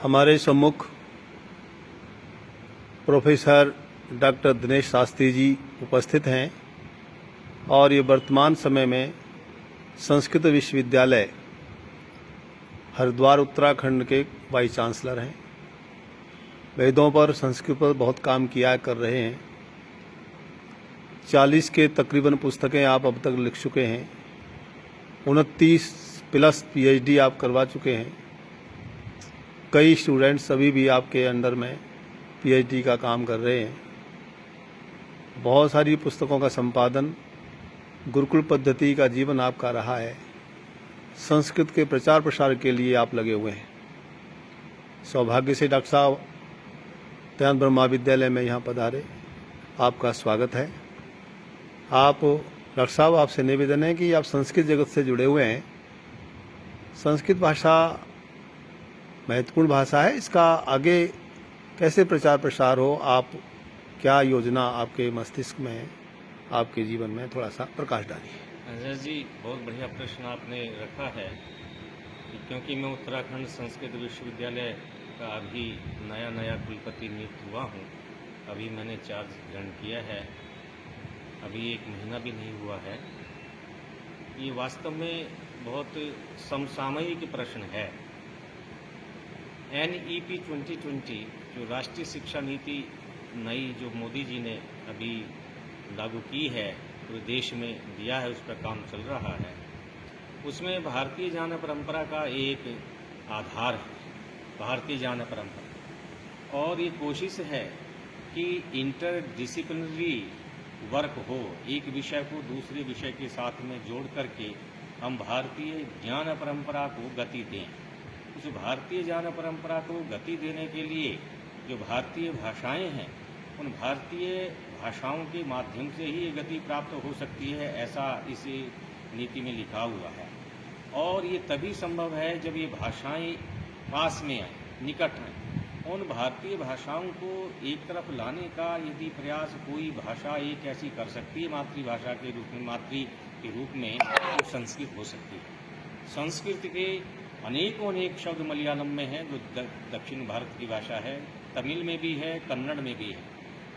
हमारे सम्मुख professor doctor Dinesh Shastri ji उपस्थित हैं और ये वर्तमान समय में संस्कृत विश्वविद्यालय हरिद्वार उत्तराखंड के वाइस चांसलर हैं। वेदों पर संस्कृत पर बहुत काम किया कर रहे हैं। 40 के तकरीबन पुस्तकें आप अब तक लिख चुके हैं। 29+ PhD आप करवा चुके हैं। कई स्टूडेंट्स अभी भी आपके अंडर में PhD का काम कर रहे हैं। बहुत सारी पुस्तकों का संपादन, गुरुकुल पद्धति का जीवन आपका रहा है। संस्कृत के प्रचार प्रसार के लिए आप लगे हुए हैं। सौभाग्य से डॉक्टर साहब दयानंद ब्रह्मा विद्यालय में यहाँ पधारे, आपका स्वागत है। आप डॉक्टर साहब, आपसे निवेदन है कि आप संस्कृत जगत से जुड़े हुए हैं। संस्कृत भाषा महत्वपूर्ण भाषा है, इसका आगे कैसे प्रचार प्रसार हो, आप क्या योजना आपके मस्तिष्क में है, आपके जीवन में थोड़ा सा प्रकाश डालिए। अजय जी, बहुत बढ़िया प्रश्न आपने रखा है। क्योंकि मैं उत्तराखंड संस्कृत विश्वविद्यालय का अभी नया कुलपति नियुक्त हुआ हूँ। अभी मैंने चार्ज ग्रहण किया है, अभी 1 महीना भी नहीं हुआ है। ये वास्तव में बहुत समसामयिक प्रश्न है। NEP 2020 जो राष्ट्रीय शिक्षा नीति नई जो मोदी जी ने अभी लागू की है, पूरे देश में दिया है, उस पर काम चल रहा है। उसमें भारतीय ज्ञान परंपरा का एक आधार है, भारतीय ज्ञान परंपरा। और ये कोशिश है कि इंटरडिसिप्लिनरी वर्क हो, एक विषय को दूसरे विषय के साथ में जोड़ करके हम भारतीय ज्ञान परंपरा को गति दें। उस भारतीय ज्ञान परंपरा को गति देने के लिए जो भारतीय भाषाएं हैं, उन भारतीय भाषाओं के माध्यम से ही ये गति प्राप्त हो सकती है, ऐसा इस नीति में लिखा हुआ है। और ये तभी संभव है जब ये भाषाएं पास में आए, निकट आए। उन भारतीय भाषाओं को एक तरफ लाने का यदि प्रयास कोई भाषा एक ऐसी कर सकती है मातृभाषा के रूप में, मातृ के रूप में, तो संस्कृत हो सकती है। संस्कृत के अनेक शब्द मलयालम में हैं, जो दक्षिण भारत की भाषा है, तमिल में भी है, कन्नड़ में भी है।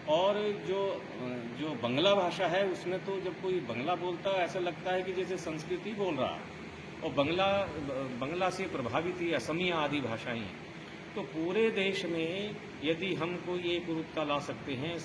और जो बंगला भाषा है, उसमें तो जब कोई बंगला बोलता है ऐसा लगता है कि जैसे संस्कृत ही बोल रहा है। और बंगला से प्रभावित ये असमिया आदि भाषाएं हैं। तो पूरे देश में यदि हम कोई एक रूपता ला सकते हैं